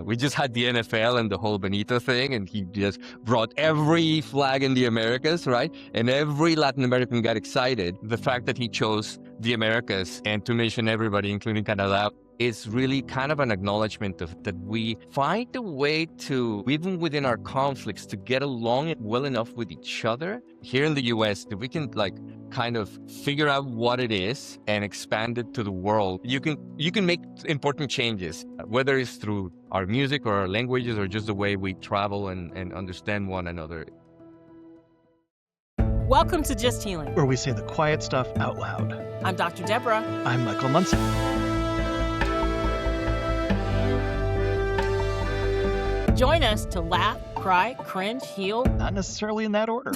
We just had the NFL and the whole Benito thing, and he just brought every flag in the Americas, right? And every Latin American got excited. The fact that he chose the Americas and to mention everybody, including Canada, is really kind of an acknowledgement of that we find a way to, even within our conflicts, to get along well enough with each other. Here in the US, if we can kind of figure out what it is and expand it to the world, you can make important changes, whether it's through our music or our languages or just the way we travel and understand one another. Welcome to Just Healing, where we say the quiet stuff out loud. I'm Dr. Deborah. I'm Michael Munson. Join us to laugh, cry, cringe, heal. Not necessarily in that order.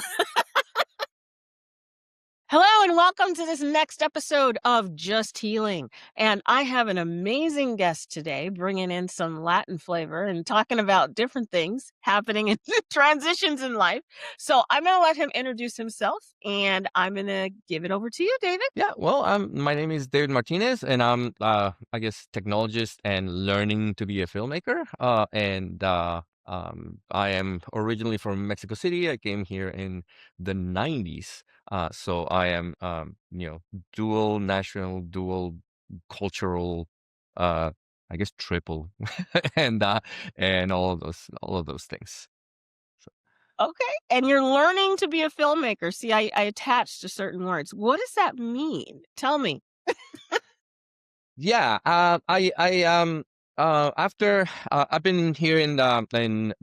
Hello and welcome to this next episode of Just Healing. And I have an amazing guest today, bringing in some Latin flavor and talking about different things happening in transitions in life. So I'm going to let him introduce himself, and I'm going to give it over to you, David. Yeah, well, my name is David Martinez, and I'm, I guess, technologist and learning to be a filmmaker. I am originally from Mexico City. I came here in the 90s. So I am, dual national, dual cultural, I guess triple, and all of those things. Okay. And you're learning to be a filmmaker. See, I attached to certain words. What does that mean? Tell me. Yeah, after I've been here in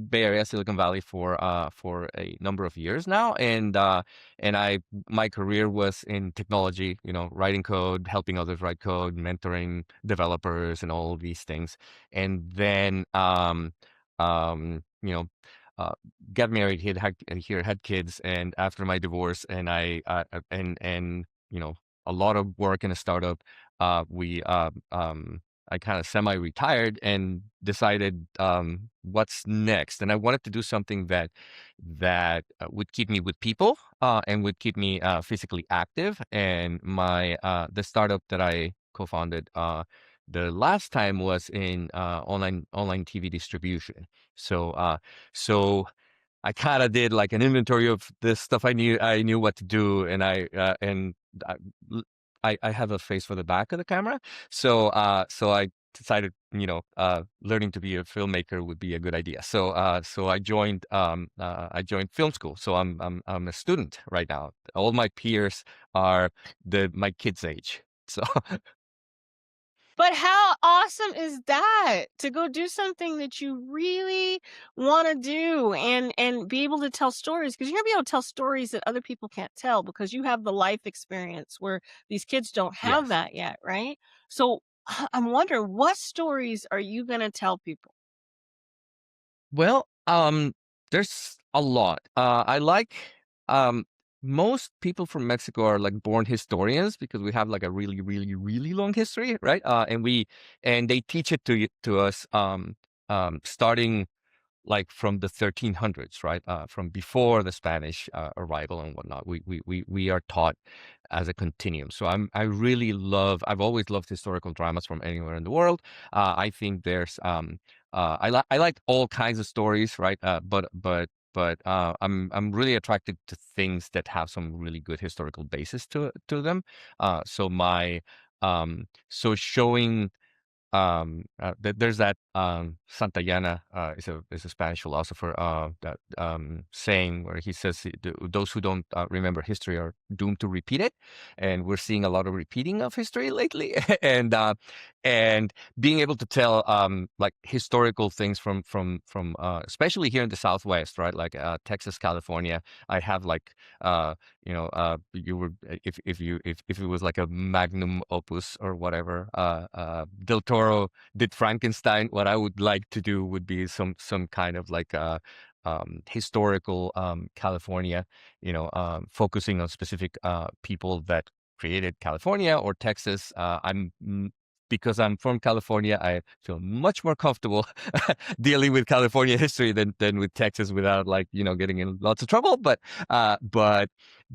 Bay Area, Silicon Valley for a number of years now, and my career was in technology, writing code, helping others write code, mentoring developers, and all of these things, and then got married, had kids, and after my divorce, and a lot of work in a startup, I kind of semi-retired and decided what's next, and I wanted to do something that would keep me with people and would keep me physically active. And the startup that I co-founded the last time was in online TV distribution. So I kind of did like an inventory of this stuff. I knew what to do, and I have a face for the back of the camera. So I decided, learning to be a filmmaker would be a good idea. So I joined film school. So I'm a student right now. All my peers are my kids' age. So. But how awesome is that to go do something that you really want to do and be able to tell stories? Because you're going to be able to tell stories that other people can't tell because you have the life experience where these kids don't have Yes. that yet, right? So I'm wondering, what stories are you going to tell people? Well, there's a lot. I like most people from Mexico are like born historians because we have like a really, really, really long history, right? And they teach it to us starting like from the 1300s, right? From before the Spanish arrival and whatnot. We are taught as a continuum. So I've always loved historical dramas from anywhere in the world. I think there's I like all kinds of stories, right? But I'm really attracted to things that have some really good historical basis to them. So showing there's that Santayana is a Spanish philosopher that saying where he says those who don't remember history are doomed to repeat it, and we're seeing a lot of repeating of history lately, and being able to tell like historical things from especially here in the Southwest, right? Like Texas, California. I have like you were if it was like a magnum opus or whatever, Del Toro did Frankenstein. What I would like to do would be some kind of like historical California, focusing on specific people that created California or Texas. I'm because I'm from California, I feel much more comfortable dealing with California history than with Texas without like, getting in lots of trouble. Uh, but,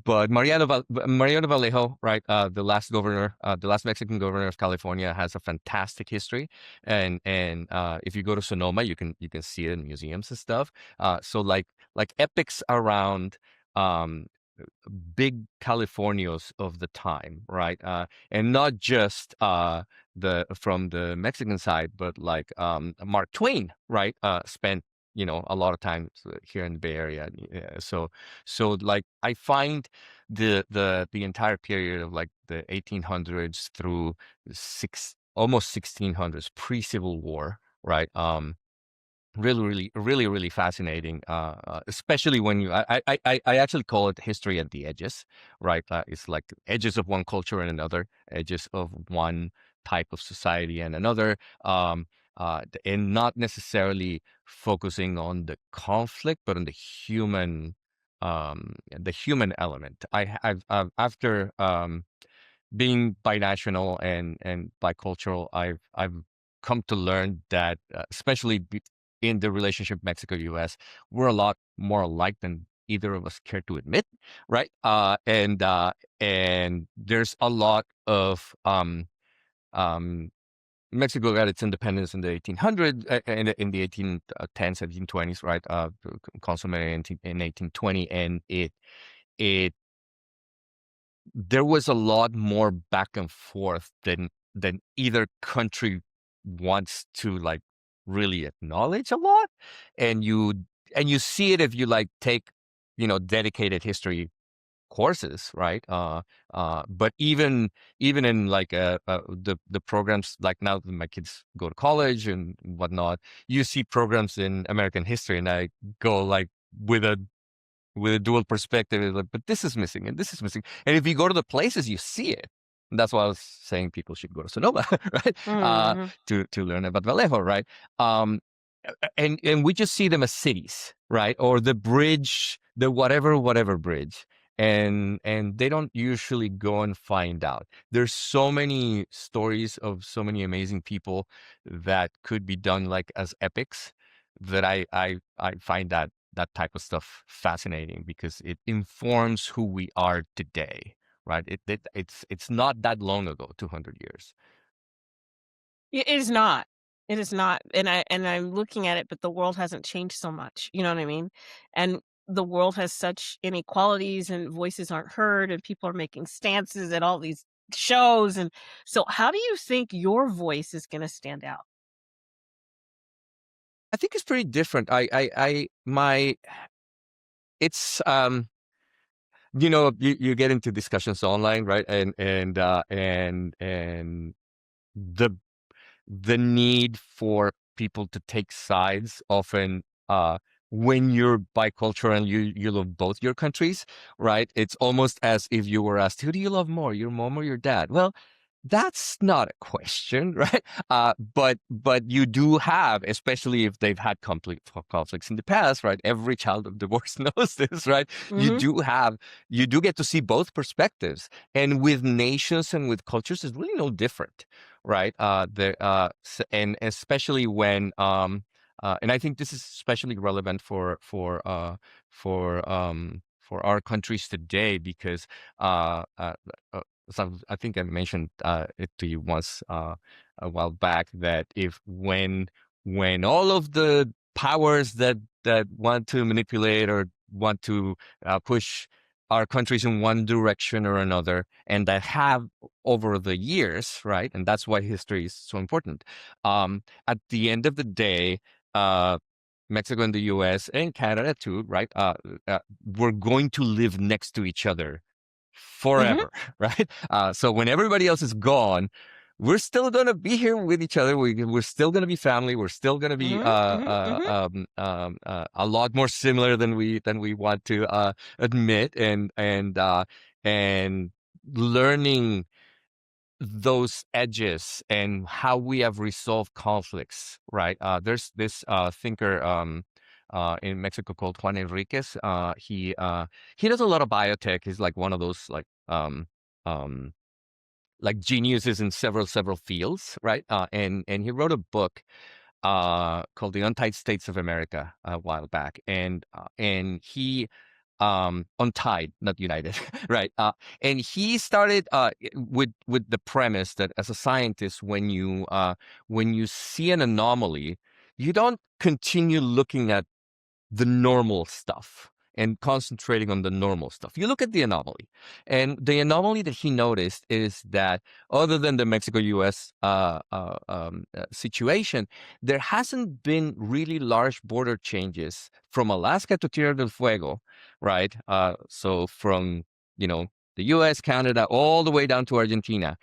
but Mariano Vallejo, right? The last Mexican governor of California has a fantastic history. And if you go to Sonoma, you can see it in museums and stuff. So like epics around, um, big Californios of the time, right? And not just the from the Mexican side, but like Mark Twain, right? Spent a lot of time here in the Bay Area. So like I find the entire period of like the 1800s through almost 1600s, pre-Civil War, right? Really, really, really, really fascinating. Especially when I actually call it history at the edges, right? It's like edges of one culture and another, edges of one type of society and another, and not necessarily focusing on the conflict, but on the human element. I've after being binational and bicultural, I've come to learn that, especially in the relationship Mexico-U.S., we're a lot more alike than either of us care to admit, right? And there's a lot of um, Mexico got its independence in the 1800s, in the 1810s, 1820s, right? Consummated in 1820, and it there was a lot more back and forth than either country wants to like really acknowledge a lot. And you see it if you like take dedicated history courses, right? But even in like the programs, like now that my kids go to college and whatnot, you see programs in American history, and I go like with a dual perspective. It's like, but this is missing and this is missing. And if you go to the places, you see it. And that's why I was saying people should go to Sonoma, right? Hmm. To learn about Vallejo, right? Um, and we just see them as cities, right? Or the bridge, the whatever bridge. And they don't usually go and find out. There's so many stories of so many amazing people that could be done like as epics, that I find that type of stuff fascinating, because it informs who we are today, right? It's not that long ago, 200 years. It is not. It is not. And I'm looking at it, but the world hasn't changed so much. You know what I mean? And the world has such inequalities and voices aren't heard and people are making stances at all these shows. And so how do you think your voice is gonna stand out? I think it's pretty different. I my it's you get into discussions online, right? And the the need for people to take sides often, when you're bicultural and you love both your countries, right? It's almost as if you were asked, who do you love more, your mom or your dad? Well, that's not a question, right? But you do have, especially if they've had conflicts in the past, right? Every child of divorce knows this, right? You Mhm. do have, you do get to see both perspectives. And with nations and with cultures, it's really no different, right? And especially when, and I think this is especially relevant for our countries today, because uh, uh, so I think I mentioned it to you once, a while back, that if when all of the powers that want to manipulate or want to push our countries in one direction or another, and that have over the years, right? And that's why history is so important. At the end of the day, uh, Mexico and the U.S. and Canada too, right? We're going to live next to each other Mhm. forever, right? So when everybody else is gone, we're still going to be here with each other. We're still going to be family. We're still going to be Mhm. Mhm. Mhm. a lot more similar than we want to admit, and learning those edges and how we have resolved conflicts, right? There's this thinker in Mexico called Juan Enriquez. He does a lot of biotech. He's like one of those like um, like geniuses in several fields, right? And he wrote a book called The Untied States of America a while back, and he untied, not united, right? And he started with the premise that as a scientist, when you see an anomaly, you don't continue looking at the normal stuff and concentrating on the normal stuff. You look at the anomaly, and the anomaly that he noticed is that other than the Mexico-U.S. Situation, there hasn't been really large border changes from Alaska to Tierra del Fuego, right? So from the U.S., Canada, all the way down to Argentina,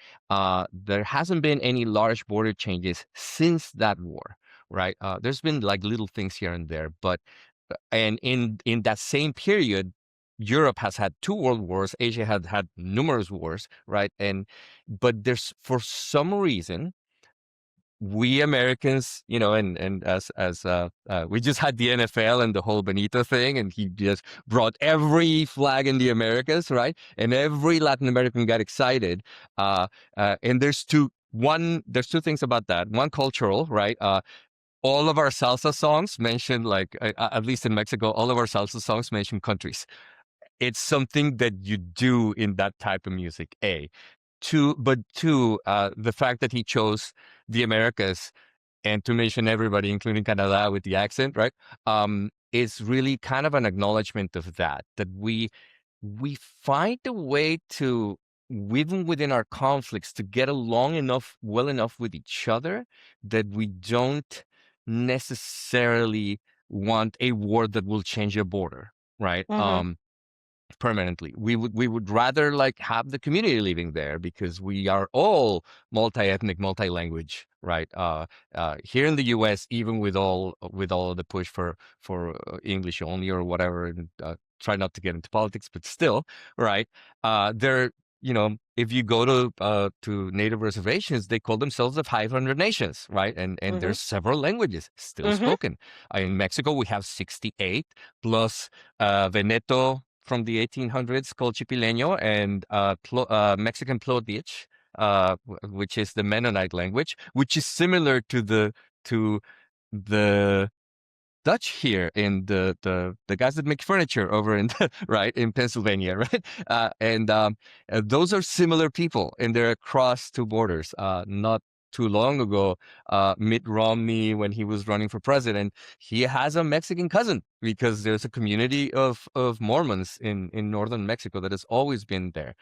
there hasn't been any large border changes since that war, right? There's been like little things here and there, but and in that same period, Europe has had two world wars. Asia had numerous wars, right? But there's, for some reason, we Americans, and as we just had the NFL and the whole Benito thing, and he just brought every flag in the Americas, right? And every Latin American got excited. And there's two things about that. One, cultural, right? All of our salsa songs mention, like, at least in Mexico, all of our salsa songs mention countries. It's something that you do in that type of music. Two, the fact that he chose the Americas and to mention everybody, including Canada, with the accent, right? Is really kind of an acknowledgement of that we find a way to, even within our conflicts, to get along well enough with each other that we don't necessarily want a war that will change a border, right? Hmm. Permanently. We would rather like have the community living there because we are all multi-ethnic, multi-language, right? Here in the U.S., even with all the push for English only or whatever, and try not to get into politics, but still, right? There, if you go to native reservations, they call themselves the 500 nations, right? And Hmm. there's several languages still Hmm. spoken. In Mexico, we have 68 plus Veneto from the 1800s called Chipileño, and Mexican Tlodich, which is the Mennonite language, which is similar to the Dutch here in the guys that make furniture over in right in Pennsylvania, right? And those are similar people, and they're across two borders. Not too long ago, Mitt Romney, when he was running for president, he has a Mexican cousin because there's a community of Mormons in northern Mexico that has always been there.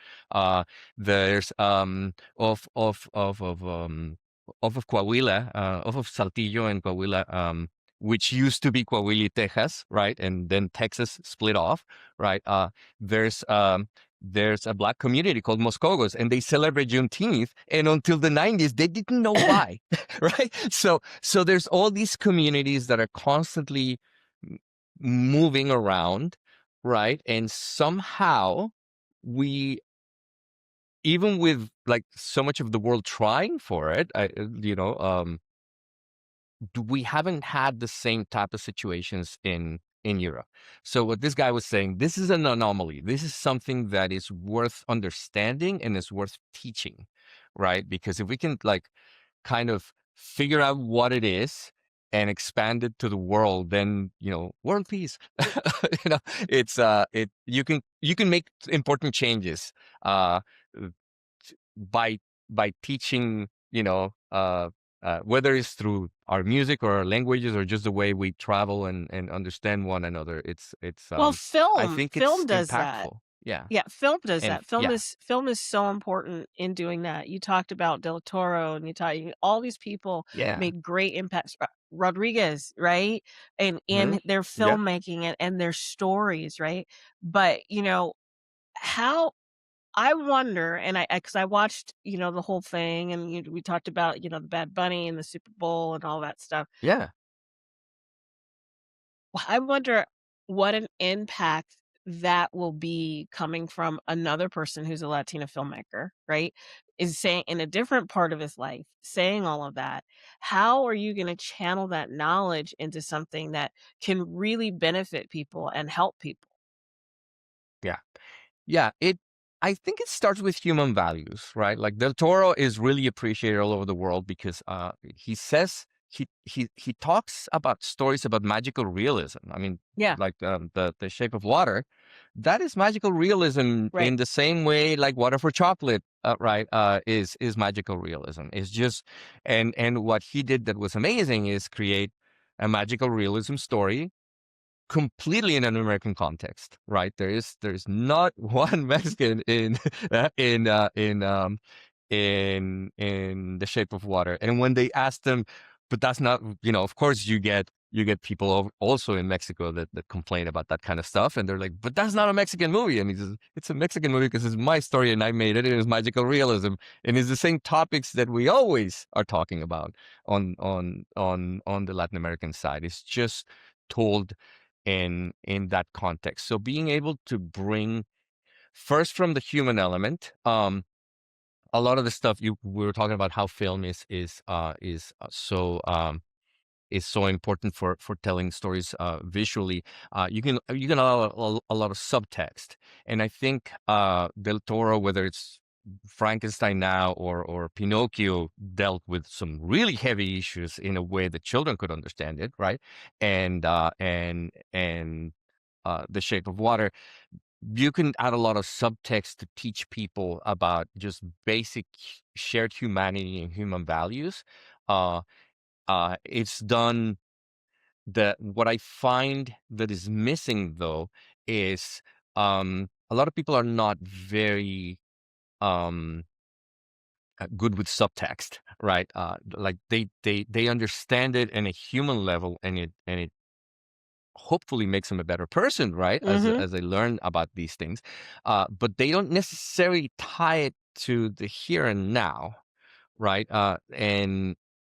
There's off of Coahuila, off of Saltillo and Coahuila, which used to be Coahuila, Texas, right? And then Texas split off, right? There's a black community called Moscogos, and they celebrate Juneteenth. And until the 90s, they didn't know why, right? So there's all these communities that are constantly moving around, right? And somehow we, even with like so much of the world trying for it, we haven't had the same type of situations in Europe. So what this guy was saying, this is an anomaly. This is something that is worth understanding and is worth teaching, right? Because if we can like kind of figure out what it is and expand it to the world, then world peace. It's you can make important changes uh by teaching, whether it's through our music or our languages or just the way we travel and understand one another. Well, I film think film it's does that. impactful. Yeah. Yeah, film does And that. Film yeah. is film is so important in doing that. You talked about Del Toro, and all these people Yeah. made great impacts. Rodriguez, right? And Hmm. in their Yep. filmmaking and their stories, right? But how I wonder, and I because I watched the whole thing, and we talked about the Bad Bunny and the Super Bowl and all that stuff. Yeah. Well, I wonder what an impact that will be coming from another person who's a Latina filmmaker, right? Is saying in a different part of his life, saying all of that. How are you going to channel that knowledge into something that can really benefit people and help people? Yeah. Yeah. I think it starts with human values, right? Like Del Toro is really appreciated all over the world because he says he talks about stories about magical realism. I mean, Yeah, like the Shape of Water, that is magical realism right. in the same way like Water for Chocolate, right? Is magical realism. It's just and what he did that was amazing is create a magical realism story completely in an American context, right? There's not one Mexican in in uh, in um in The Shape of Water. And when they asked them, but that's not, of course you get people also in Mexico that complain about that kind of stuff, and they're like, but that's not a Mexican movie. And he says, it's a Mexican movie because it's my story and I made it. It is magical realism, and it's the same topics that we always are talking about on the Latin American side. It's just told in that context. So being able to bring first from the human element, a lot of the stuff we were talking about how film is so important for telling stories visually. You can allow a lot of subtext, and I think Del Toro, whether it's Frankenstein now or Pinocchio, dealt with some really heavy issues in a way that children could understand it, right? And The Shape of Water, you can add a lot of subtext to teach people about just basic shared humanity and human values. Uh, it's done. What I find that is missing though is a lot of people are not very um, good with subtext, right? Like they understand it in a human level, and it hopefully makes them a better person, right? Mhm. As they learn about these things, but they don't necessarily tie it to the here and now, right?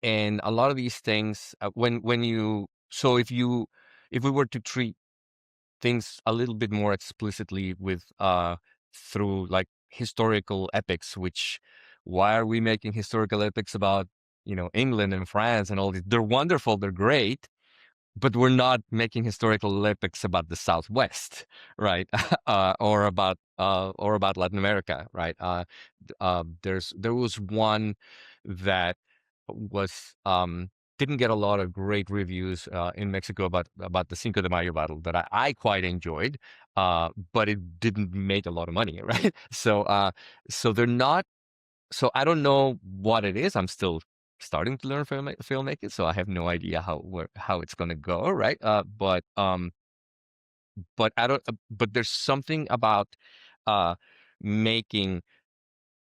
And a lot of these things, when you so if we were to treat things a little bit more explicitly with through like historical epics, which why are we making historical epics about England and France and all these? They're wonderful, they're great, but we're not making historical epics about the Southwest, right? Or about Latin America, right? There was one that was didn't get a lot of great reviews in Mexico about the Cinco de Mayo battle that I quite enjoyed, but it didn't make a lot of money, right? So they're not. So I don't know what it is. I'm still starting to learn filmmaking, so I have no idea how it's gonna go, right? But I don't. But there's something about uh, making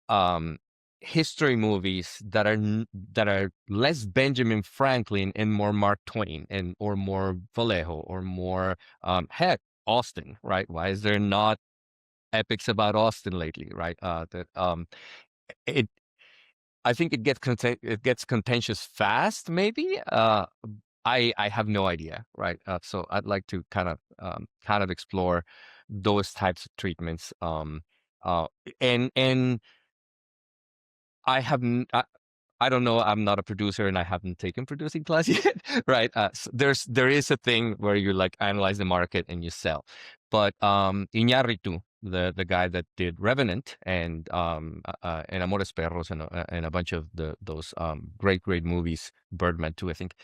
um, history movies that are less Benjamin Franklin and more Mark Twain and or more Vallejo or more heck Austin, right? Why is there not epics about Austin lately, right? That it I think it gets contentious fast, maybe. I have no idea, right? So I'd like to kind of explore those types of treatments. Uh, and I haven't. I don't know. I'm not a producer, and I haven't taken producing class yet, right? There is a thing where you like analyze the market and you sell, but Iñárritu, the guy that did Revenant and Amores Perros and a bunch of those great movies, Birdman too, I think.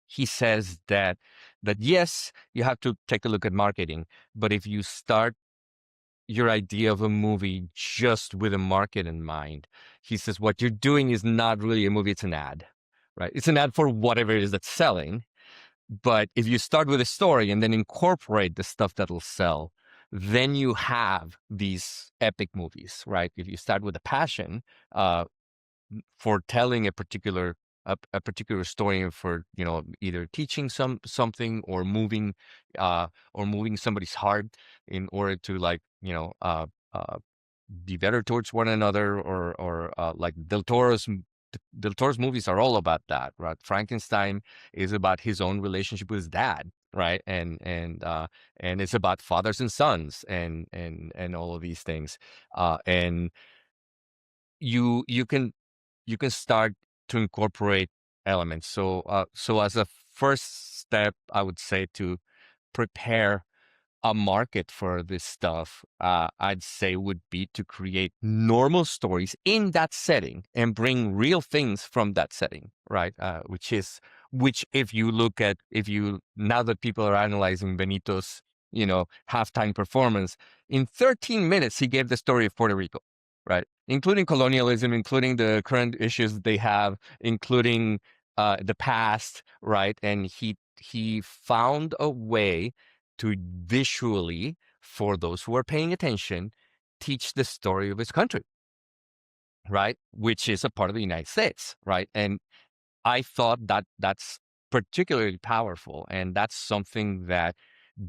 He says that yes, you have to take a look at marketing, but if you start your idea of a movie just with a market in mind, he says what you're doing is not really a movie, it's an ad, right? It's an ad for whatever it is that's selling. But if you start with a story and then incorporate the stuff that'll sell, then you have these epic movies, right? If you start with a passion uh, for telling a particular story, and for either teaching something or moving somebody's heart in order to like uh, be better towards one another, or like Del Toro's movies are all about that, right? Frankenstein is about his own relationship with his dad, right? And it's about fathers and sons and all of these things. And you can start to incorporate elements. So as a first step, I would say to prepare a market for this stuff, I'd say would be to create normal stories in that setting and bring real things from that setting, right? Which if you look at, now that people are analyzing Benito's, halftime performance, in 13 minutes, he gave the story of Puerto Rico, right? Including colonialism, including the current issues that they have, including the past, right? And he found a way to visually, for those who are paying attention, teach the story of his country, right? Which is a part of the United States, right? And I thought that that's particularly powerful, and that's something that,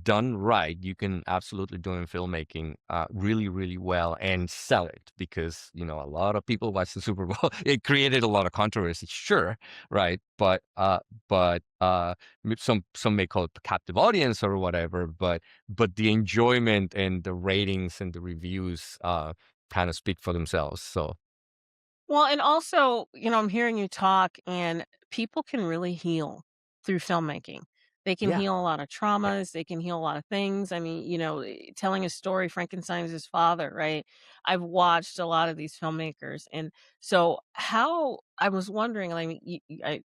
done right, you can absolutely do in filmmaking really, really well and sell it, because a lot of people watch the Super Bowl. It created a lot of controversy, sure, right? But some may call it the captive audience or whatever. But the enjoyment and the ratings and the reviews kind of speak for themselves. So Well, and also, I'm hearing you talk, and people can really heal through filmmaking. They can yeah, heal a lot of yeah, traumas. They can heal a lot of things. I mean, telling a story, Frankenstein's his father, right? I've watched a lot of these filmmakers. And so, how I was wondering, I mean,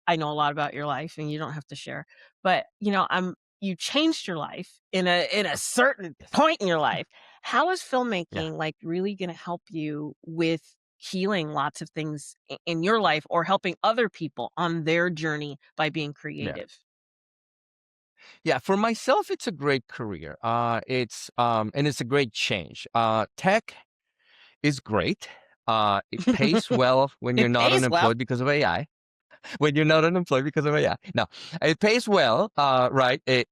I know a lot about your life and you don't have to share, but, you changed your life in a certain yes, point in your life. How is yeah, filmmaking like really going to help you with healing lots of things in your life, or helping other people on their journey by being yeah. creative? Yeah, for myself, it's a great career. And it's a great change. Tech is great. It pays well when It you're not pays well. unemployed because of AI. When you're not unemployed because of AI. No, it pays well. Right. It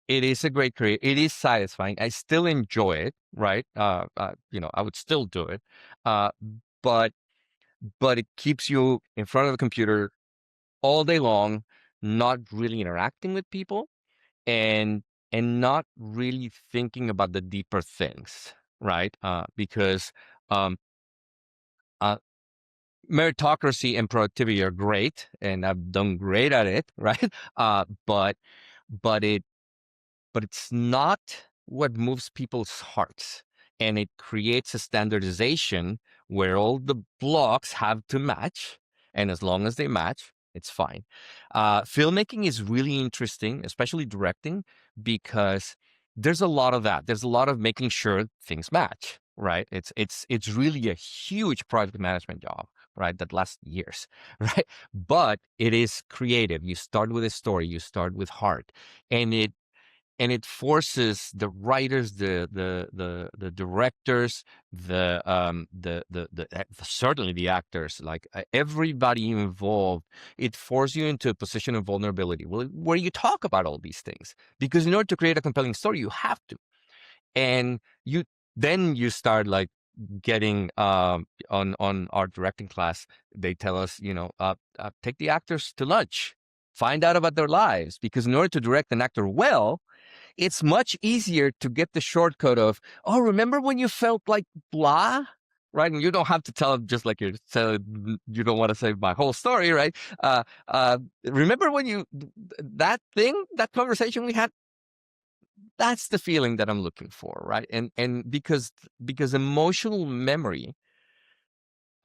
is a great career. It is satisfying. I still enjoy it. Right. I would still do it. Uh, but it keeps you in front of the computer all day long, not really interacting with people, and not really thinking about the deeper things, right? Because um, uh, meritocracy and productivity are great, and I've done great at it, right? But but it but it's not what moves people's hearts. And it creates a standardization where all the blocks have to match. And as long as they match, it's fine. Filmmaking is really interesting, especially directing, because there's a lot of that. There's a lot of making sure things match, right? It's really a huge project management job, right? That lasts years, right? But it is creative. You start with a story, you start with heart, and it forces the writers, the directors, certainly the actors, like everybody involved. It forces you into a position of vulnerability, where you talk about all these things, because in order to create a compelling story, you have to. And you start like getting on our directing class. They tell us, take the actors to lunch, find out about their lives, because in order to direct an actor well, it's much easier to get the shortcut of, oh, remember when you felt like blah? Right. And you don't have to tell them, just like you don't want to say my whole story, right? Remember when that conversation we had? That's the feeling that I'm looking for, right? And because emotional memory,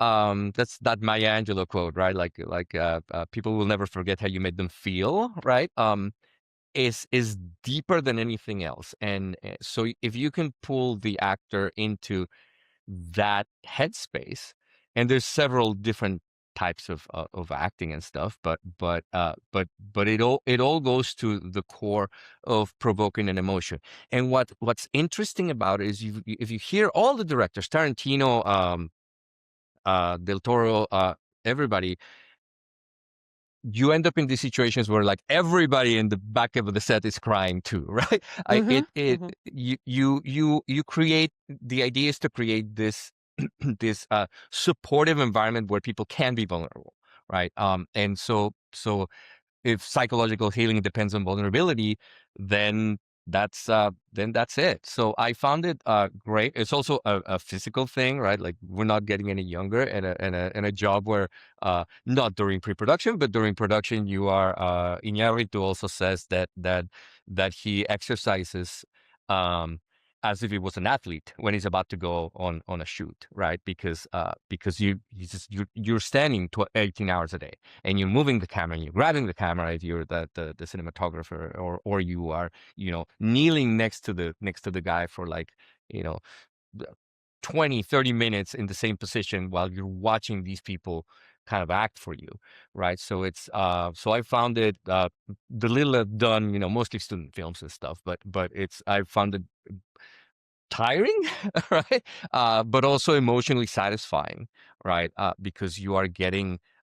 that's that Maya Angelou quote, right? People will never forget how you made them feel, right? Is deeper than anything else. And so if you can pull the actor into that headspace, and there's several different types of acting and stuff, but it all goes to the core of provoking an emotion. And what's interesting about it is, if you hear all the directors, Tarantino, Del Toro, everybody, you end up in these situations where like everybody in the back of the set is crying too, right? I Mhm, it it mhm. you create, the idea is to create this this supportive environment where people can be vulnerable, right? And so if psychological healing depends on vulnerability, then that's it. So I found it great. It's also a physical thing, right? Like, we're not getting any younger, and a job where not during pre-production, but during production, you are Iñárritu also says that he exercises as if he was an athlete when he's about to go on a shoot, right? Because you're standing 18 hours a day, and you're moving the camera, and you're grabbing the camera if you're the cinematographer, or you are, kneeling next to the guy for, like, you know 20, 30 minutes in the same position while you're watching these people kind of act for you, right? So I found it, the little I've done, mostly student films and stuff, but I found it tiring, right? But also emotionally satisfying, right? Because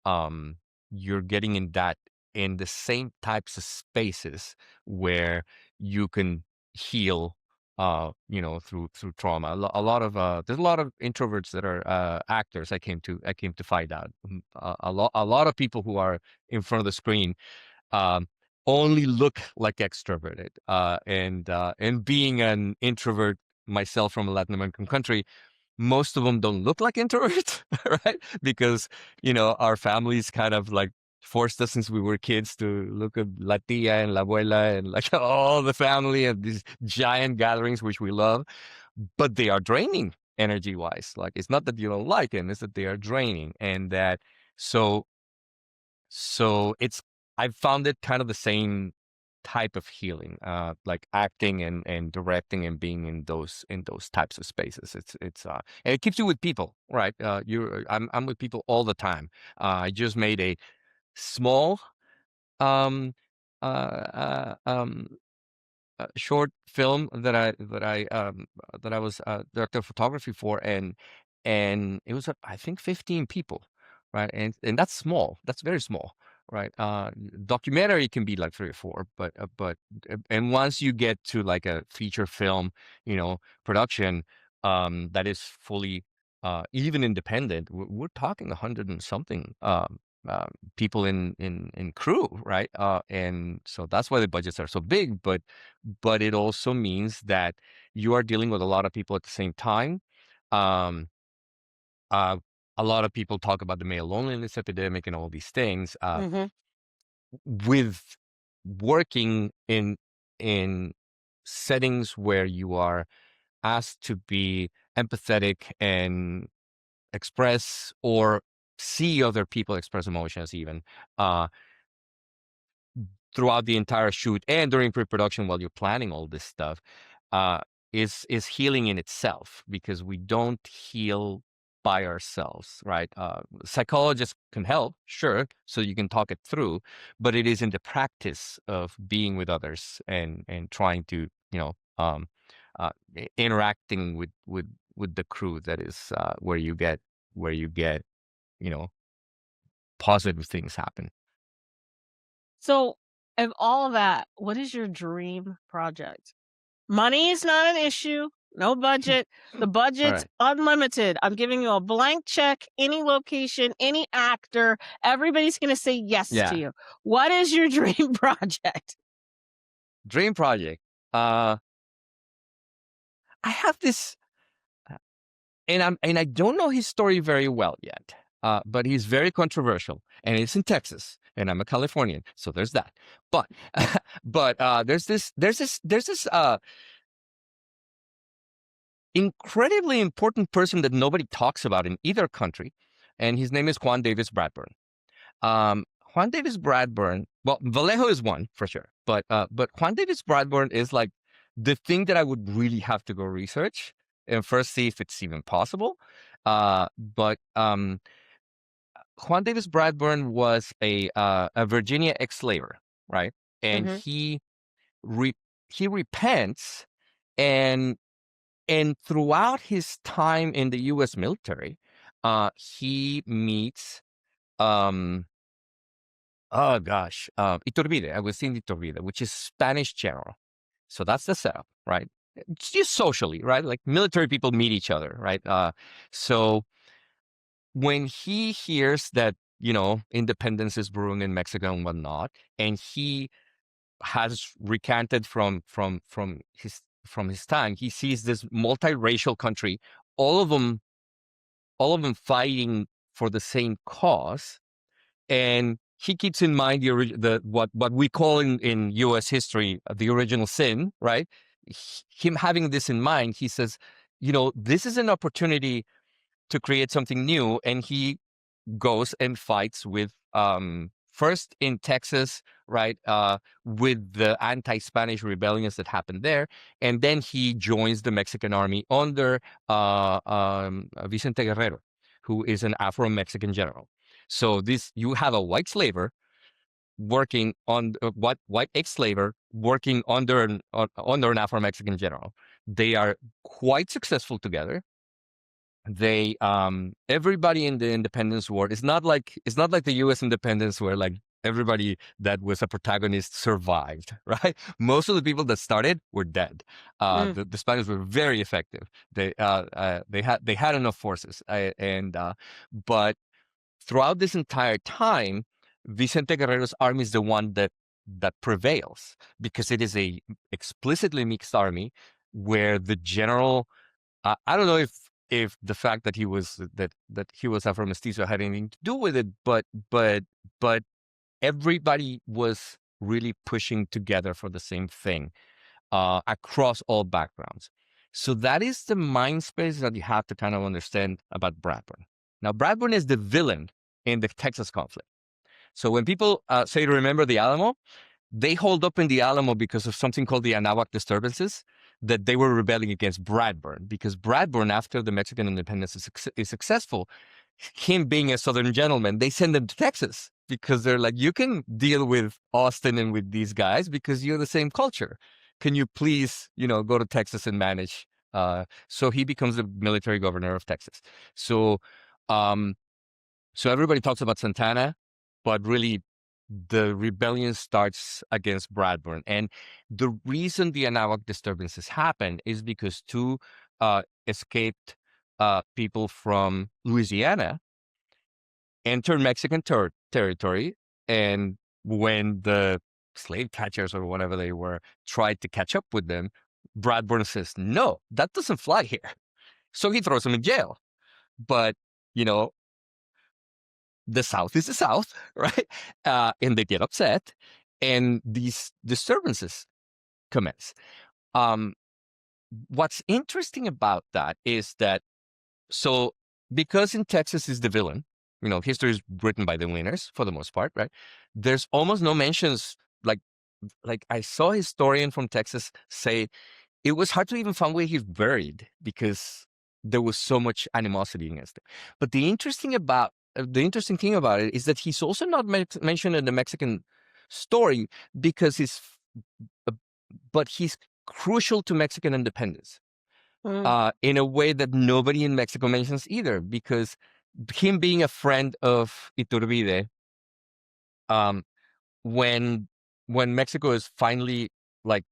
um, you're getting in the same types of spaces where you can heal, through trauma. There's a lot of introverts that are actors. I came to find out. A lot of people who are in front of the screen um, only look like extroverted. And being an introvert myself from a Latin American country, most of them don't look like introverts, right? Because our families kind of like forced us since we were kids to look at La Tia and La Abuela and like all the family and these giant gatherings, which we love, but they are draining energy wise. Like, it's not that you don't like them, it's that they are draining, and that so so it's I've found it kind of the same type of healing, like acting and directing and being in those types of spaces. And it keeps you with people, right? I'm with people all the time. I just made a small um uh, short film that I was director of photography for, and it was I think 15 people, right? And that's small. That's very small, right? Documentary can be like 3 or 4, and once you get to like a feature film, production, that is fully even independent, we're talking 100 and something. People in crew, right? And so that's why the budgets are so big, but it also means that you are dealing with a lot of people at the same time. Um, uh, a lot of people talk about the male loneliness epidemic and all these things. Hmm. With working in settings where you are asked to be empathetic and express or see other people express emotions, even uh, throughout the entire shoot and during pre-production while you're planning all this stuff, uh, is healing in itself, because we don't heal by ourselves, right? Psychologists can help, sure, so you can talk it through, but it is in the practice of being with others and trying to, interacting with the crew, that is where you get, you know positive things happen. So, of all of that, what is your dream project? Money is not an issue. No budget. The All budget's right. unlimited. I'm giving you a blank check, any location, any actor. Everybody's going to say yes to Yeah. you. What is your dream project? Dream project. I have this, and I don't know his story very well yet. But he's very controversial, and it's in Texas, and I'm a Californian, so there's that. But there's this incredibly important person that nobody talks about in either country, and his name is Juan Davis Bradburn. Juan Davis Bradburn. Well, Vallejo is one for sure, but Juan Davis Bradburn is like the thing that I would really have to go research and first see if it's even possible. But Juan Davis Bradburn was a Virginia ex-slaver, right? And Hmm. he repents, and throughout his time in the U.S. military, he meets um oh gosh, Iturbide, Agustin Iturbide, which is Spanish general. So that's the setup, right? It's just socially, right? Like military people meet each other, right? So when he hears that, independence is brewing in Mexico and whatnot, and he has recanted from his time, he sees this multiracial country, all of them, fighting for the same cause, and he keeps in mind the what we call in U.S. history the original sin, right? him having this in mind, he says, this is an opportunity to create something new, and he goes and fights with first in Texas, right, with the anti-Spanish rebellions that happened there, and then he joins the Mexican army under Vicente Guerrero, who is an Afro-Mexican general. So you have a white slaver working on white ex-slaver working under an Afro-Mexican general. They are quite successful together. They everybody in the independence war is not like the U.S. independence where like everybody that was a protagonist survived, right? Most of the people that started were dead. The Spaniards were very effective. They had enough forces, but throughout this entire time, Vicente Guerrero's army is the one that prevails, because it is a explicitly mixed army where the general, I don't know if the fact that he was Afro Mestizo had anything to do with it, but everybody was really pushing together for the same thing across all backgrounds. So that is the mind space that you have to kind of understand about Bradburn. Now, Bradburn is the villain in the Texas conflict. So when people say to remember the Alamo, they hold up in the Alamo because of something called the Anahuac disturbances, that they were rebelling against Bradburn, because Bradburn, after the Mexican independence is successful, him being a Southern gentleman, they send him to Texas because they're like, you can deal with Austin and with these guys because you're the same culture. Can you please, go to Texas and manage? So he becomes the military governor of Texas. So everybody talks about Santana, but really the rebellion starts against Bradburn. And the reason the Anahuac disturbances happen is because two escaped people from Louisiana entered Mexican territory. And when the slave catchers or whatever they were tried to catch up with them, Bradburn says, no, that doesn't fly here. So he throws them in jail. But, the South is the South, right? And they get upset, and these disturbances commence. What's interesting about that is that, so because in Texas is the villain, history is written by the winners for the most part, right? There's almost no mentions, like I saw a historian from Texas say it was hard to even find where he's buried because there was so much animosity against him. But the interesting thing about it is that he's also not mentioned in the Mexican story because but he's crucial to Mexican independence in a way that nobody in Mexico mentions either, because him being a friend of Iturbide, when Mexico is finally like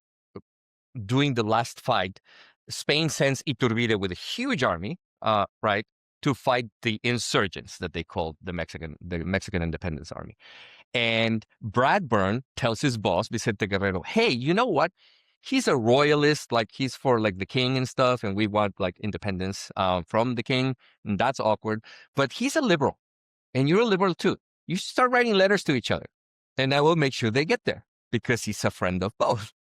doing the last fight, Spain sends Iturbide with a huge army, right, to fight the insurgents that they called the Mexican Independence Army. And Bradburn tells his boss, Vicente Guerrero, hey, you know what? He's a royalist, like he's for like the king and stuff, and we want like independence from the king, and that's awkward. But he's a liberal, and you're a liberal too. You should start writing letters to each other, and I will make sure they get there because he's a friend of both.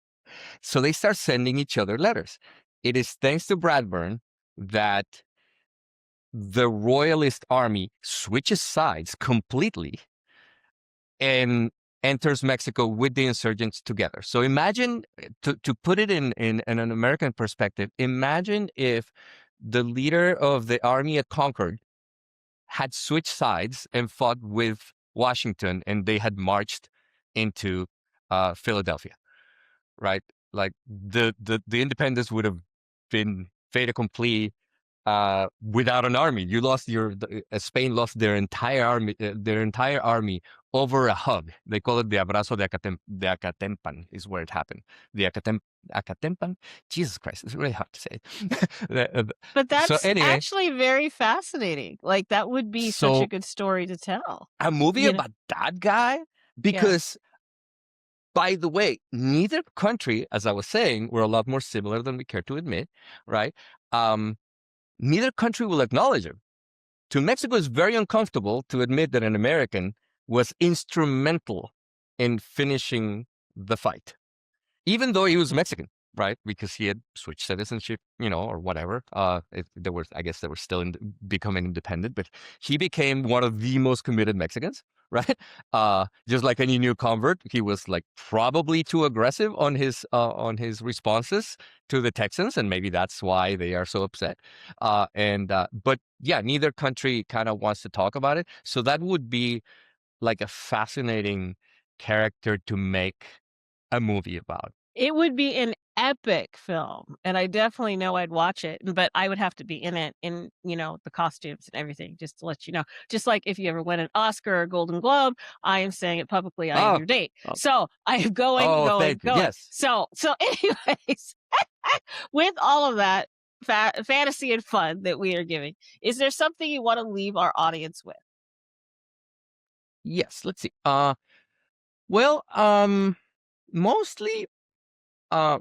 So they start sending each other letters. It is thanks to Bradburn that the royalist army switches sides completely and enters Mexico with the insurgents together. So imagine, to put it in an American perspective, imagine if the leader of the army at Concord had switched sides and fought with Washington, and they had marched into Philadelphia, right? Like the independence would have been fait accompli without an army. You lost Spain lost their entire army over a hug. They call it the abrazo de Acatempan is where it happened. The Acatempan? Jesus Christ, it's really hard to say. But that's so anyway, actually very fascinating. Like that would be such a good story to tell. A movie about that guy? Because by the way, neither country, as I was saying, were a lot more similar than we care to admit, right? Neither country will acknowledge him. To Mexico, it's very uncomfortable to admit that an American was instrumental in finishing the fight, even though he was Mexican. right? Because he had switched citizenship, or whatever. I guess they were still becoming independent, but he became one of the most committed Mexicans, right? Just like any new convert, he was like probably too aggressive on his responses to the Texans, and maybe that's why they are so upset. But yeah, neither country kind of wants to talk about it. So that would be like a fascinating character to make a movie about. It would be an epic film, and I definitely know I'd watch it, but I would have to be in it in, the costumes and everything, just to let you know. Just like if you ever win an Oscar or Golden Globe, I am saying it publicly, I am Oh, your date. oh, So I am going, oh, going, thank you. going. Yes. So anyways, with all of that fantasy and fun that we are giving, is there something you want to leave our audience with? Yes. Let's see. Well, mostly, uh,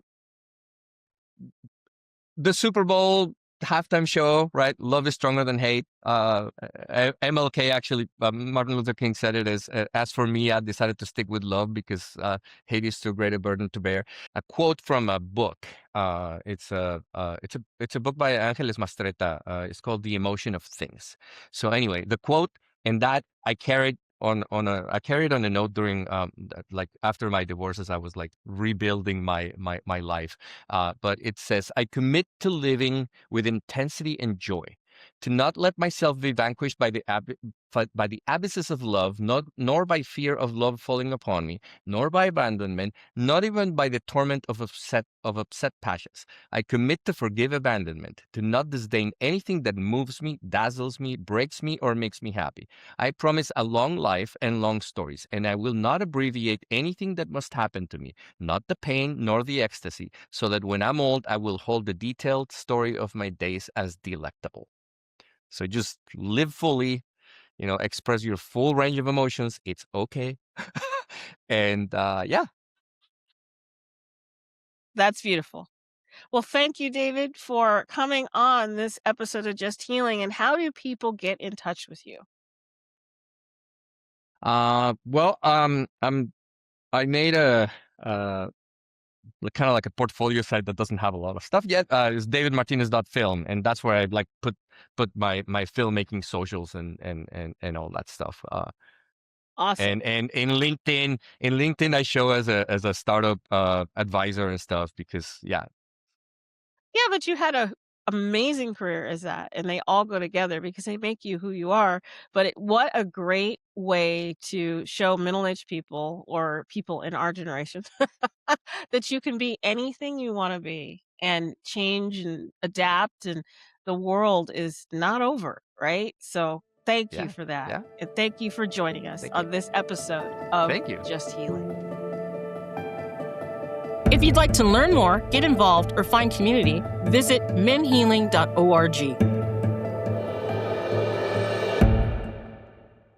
the Super Bowl halftime show, right? Love is stronger than hate. MLK actually, Martin Luther King said it as for me, I decided to stick with love because hate is too great a burden to bear. A quote from a book. It's a book by Angeles Mastretta. It's called The Emotion of Things. So anyway, the quote, and that I carried I carried on a note during like after my divorces. I was like rebuilding my life. But it says, I commit to living with intensity and joy, to not let myself be vanquished by the abysses of love, nor by fear of love falling upon me, nor by abandonment, not even by the torment of upset passions. I commit to forgive abandonment, to not disdain anything that moves me, dazzles me, breaks me, or makes me happy. I promise a long life and long stories, and I will not abbreviate anything that must happen to me, not the pain nor the ecstasy, so that when I'm old, I will hold the detailed story of my days as delectable. So just live fully, express your full range of emotions. It's okay. And yeah. That's beautiful. Well, thank you, David, for coming on this episode of Just Healing. And how do people get in touch with you? Well, I made a kind of like a portfolio site that doesn't have a lot of stuff yet. It's davidmartinez.film, and that's where I like put my filmmaking socials and all that stuff. Awesome. And in LinkedIn I show as a startup advisor and stuff because yeah. Yeah, but you had a amazing career as that, and they all go together because they make you who you are. But what a great way to show middle-aged people or people in our generation that you can be anything you want to be and change and adapt, and the world is not over, right? So thank you Yeah. for that. Yeah. And thank you for joining us Thank you. on this episode of Thank you. Just Healing. If you'd like to learn more, get involved, or find community, visit menhealing.org.